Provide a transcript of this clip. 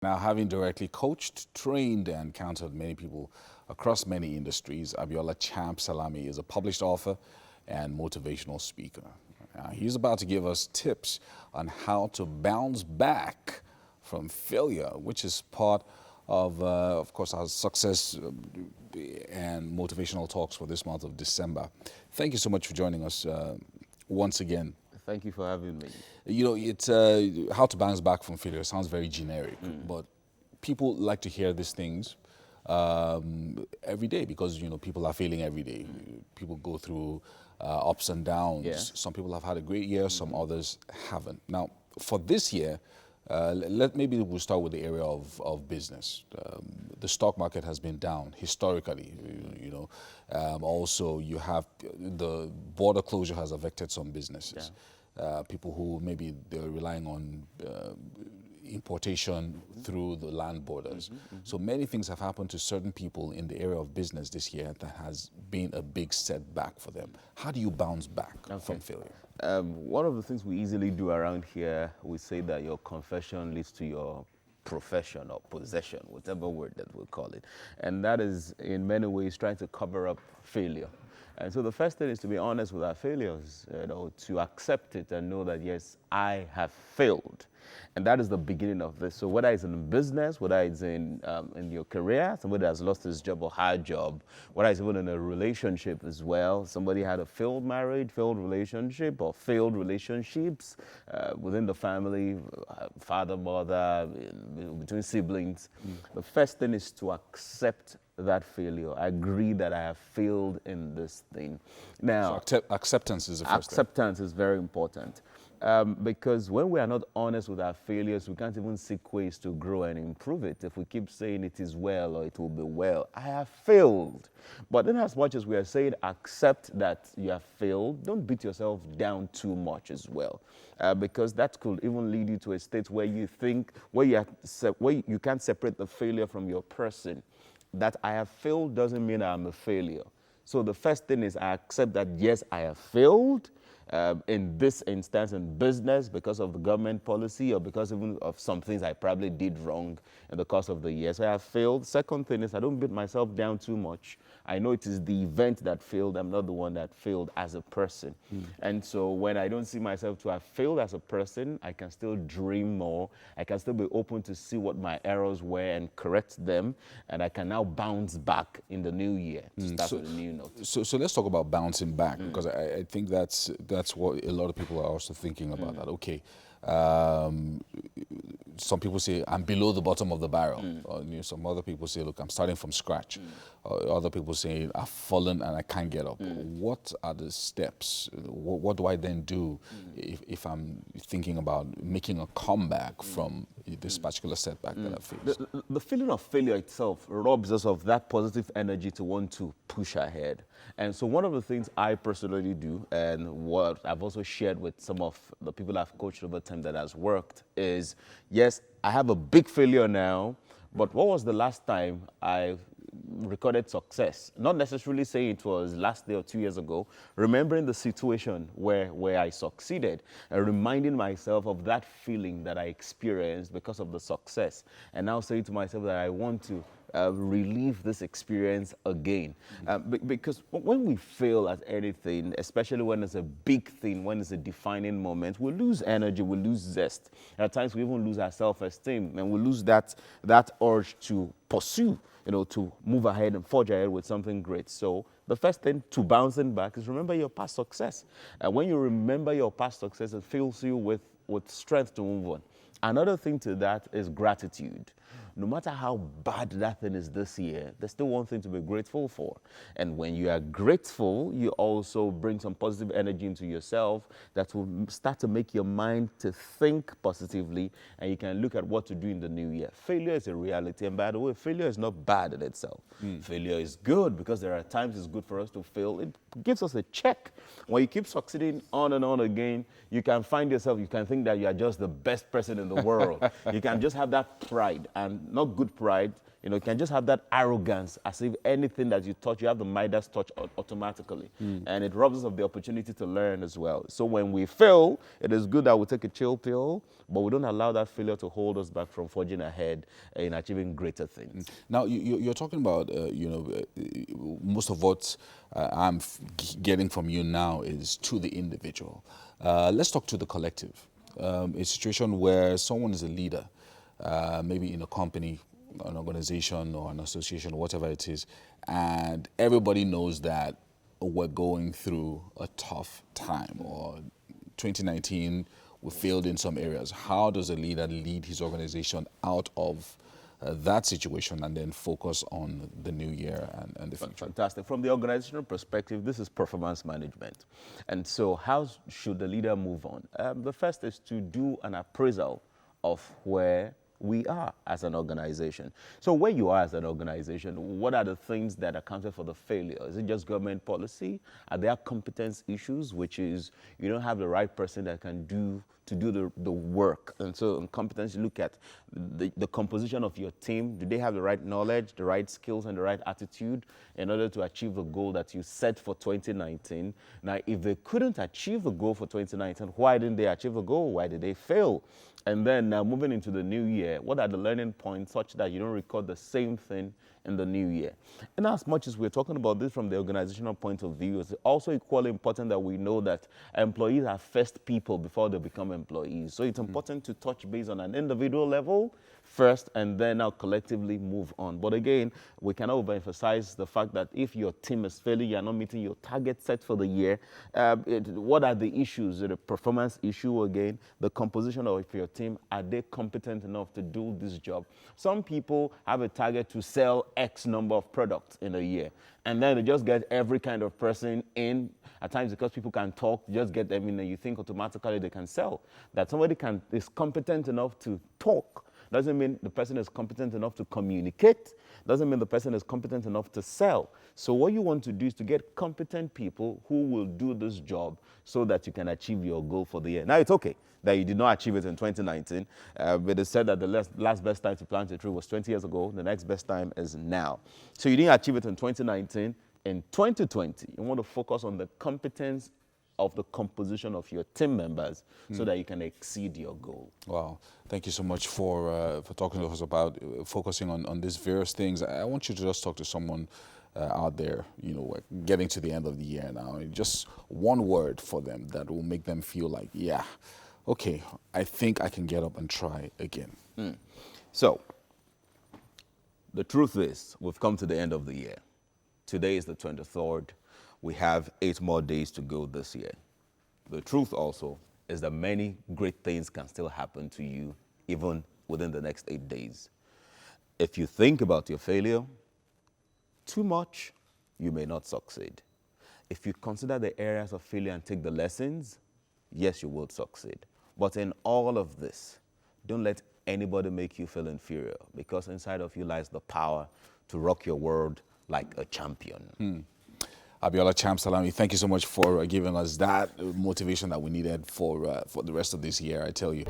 Now, having directly coached, trained, and counseled many people across many industries, Abiola Champ Salami is a published author and motivational speaker. He's about to give us tips on how to bounce back from failure, which is part of course, our success and motivational talks for this month of December. Thank you so much for joining us once again. Thank you for having me. You know, it's how to bounce back from failure sounds very generic, but people like to hear these things every day because, you know, people are failing every day. People go through ups and downs. Yeah. Some people have had a great year, some others haven't. Now, for this year, maybe we'll start with the area of business. The stock market has been down historically, you know. Also, you have the border closure has affected some businesses. People who maybe they're relying on importation through the land borders. So many things have happened to certain people in the area of business this year that has been a big setback for them. How do you bounce back from failure? One of the things we easily do around here, we say that your confession leads to your profession or possession, whatever word that we call it. And that is, in many ways, trying to cover up failure. And so the first thing is to be honest with our failures, you know, to accept it and know that, yes, I have failed. And that is the beginning of this. So whether it's in business, whether it's in your career, somebody has lost his job or her job, whether it's even in a relationship as well, somebody had a failed marriage, failed relationship, or failed relationships within the family, father, mother, between siblings. The first thing is to accept that failure. I agree that I have failed in this thing. Now, So acceptance is the first thing. acceptance is very important. Because when we are not honest with our failures, we can't even seek ways to grow and improve it. If we keep saying it is well or it will be well, I have failed. But then as much as we are saying accept that you have failed, don't beat yourself down too much as well. Because that could even lead you to a state where you think, where you can't separate the failure from your person. That I have failed doesn't mean I'm a failure. So the first thing is I accept that, yes, I have failed. In this instance in business because of the government policy or because even of some things I probably did wrong in the course of the year. So I have failed. Second thing is I don't beat myself down too much. I know it is the event that failed. I'm not the one that failed as a person. And so when I don't see myself to have failed as a person, I can still dream more. I can still be open to see what my errors were and correct them. And I can now bounce back in the new year to start with a new note. So let's talk about bouncing back because I think that's what a lot of people are also thinking about. That okay, some people say I'm below the bottom of the barrel. Or, you know, some other people say, look, I'm starting from scratch. Other people say I've fallen and I can't get up. What are the steps? What do I then do if I'm thinking about making a comeback from this particular setback that I've faced? The feeling of failure itself robs us of that positive energy to want to push ahead. And so one of the things I personally do, and what I've also shared with some of the people I've coached over time that has worked, is, yes, I have a big failure now, but what was the last time I recorded success? Not necessarily saying it was last day or 2 years ago, remembering the situation where I succeeded and reminding myself of that feeling that I experienced because of the success. And now saying to myself that I want to relive this experience again. Because when we fail at anything, especially when it's a big thing, when it's a defining moment, we lose energy, we lose zest. At times we even lose our self-esteem and we lose that urge to pursue, you know, to move ahead and forge ahead with something great. So the first thing to bouncing back is remember your past success. And when you remember your past success, it fills you with strength to move on. Another thing to that is gratitude. No matter how bad that thing is this year, there's still one thing to be grateful for. And when you are grateful, you also bring some positive energy into yourself that will start to make your mind to think positively, and you can look at what to do in the new year. Failure is a reality, and by the way, failure is not bad in itself. Failure is good because there are times it's good for us to fail. It gives us a check. When you keep succeeding on and on again, you can find yourself, you can think that you are just the best person in the world. You can just have that pride, and not good pride, You know, you can just have that arrogance as if anything that you touch, you have the Midas touch automatically. And it robs us of the opportunity to learn as well. So when we fail, it is good that we take a chill pill, but we don't allow that failure to hold us back from forging ahead in achieving greater things. Now, you're talking about, most of what I'm getting from you now is to the individual. Let's talk to the collective. A situation where someone is a leader, maybe in a company, an organization or an association or whatever it is, and everybody knows that we're going through a tough time, or 2019 we failed in some areas. How does a leader lead his organization out of that situation and then focus on the new year and the future? Fantastic. From the organizational perspective, this is performance management. And so how should the leader move on? The first is to do an appraisal of where we are as an organization. So where you are as an organization, what are the things that accounted for the failure? Is it just government policy? Are there competence issues, which is you don't have the right person that can do the work? And so in competence, you look at the composition of your team. Do they have the right knowledge, the right skills, and the right attitude in order to achieve the goal that you set for 2019? Now, if they couldn't achieve the goal for 2019, why didn't they achieve the goal? Why did they fail? And then now moving into the new year, what are the learning points such that you don't record the same thing in the new year? And as much as we're talking about this from the organizational point of view, it's also equally important that we know that employees are first people before they become employees. So it's important to touch base on an individual level first and then now collectively move on. But again, we cannot overemphasize the fact that if your team is failing, you're not meeting your target set for the year, what are the issues? Is it a performance issue again? The composition of your team, are they competent enough to do this job? Some people have a target to sell X number of products in a year, and then they just get every kind of person in. At times, because people can talk, just get them in and you think automatically they can sell. That somebody is competent enough to talk doesn't mean the person is competent enough to communicate, doesn't mean the person is competent enough to sell. So what you want to do is to get competent people who will do this job so that you can achieve your goal for the year. Now, it's okay that you did not achieve it in 2019, but it said that the last best time to plant a tree was 20 years ago. The next best time is now. So you didn't achieve it in 2019. In 2020, you want to focus on the competence of the composition of your team members so that you can exceed your goal. Wow. Thank you so much for talking to us about focusing on these various things. I want you to just talk to someone out there, getting to the end of the year now. Just one word for them that will make them feel like, yeah, okay, I think I can get up and try again. So, the truth is, we've come to the end of the year. Today is the 23rd. We have 8 more days to go this year. The truth also is that many great things can still happen to you even within the next 8 days. If you think about your failure too much, you may not succeed. If you consider the areas of failure and take the lessons, yes, you will succeed. But in all of this, don't let anybody make you feel inferior, because inside of you lies the power to rock your world like a champion. Abiola Champ, Salami, thank you so much for giving us that motivation that we needed for the rest of this year, I tell you.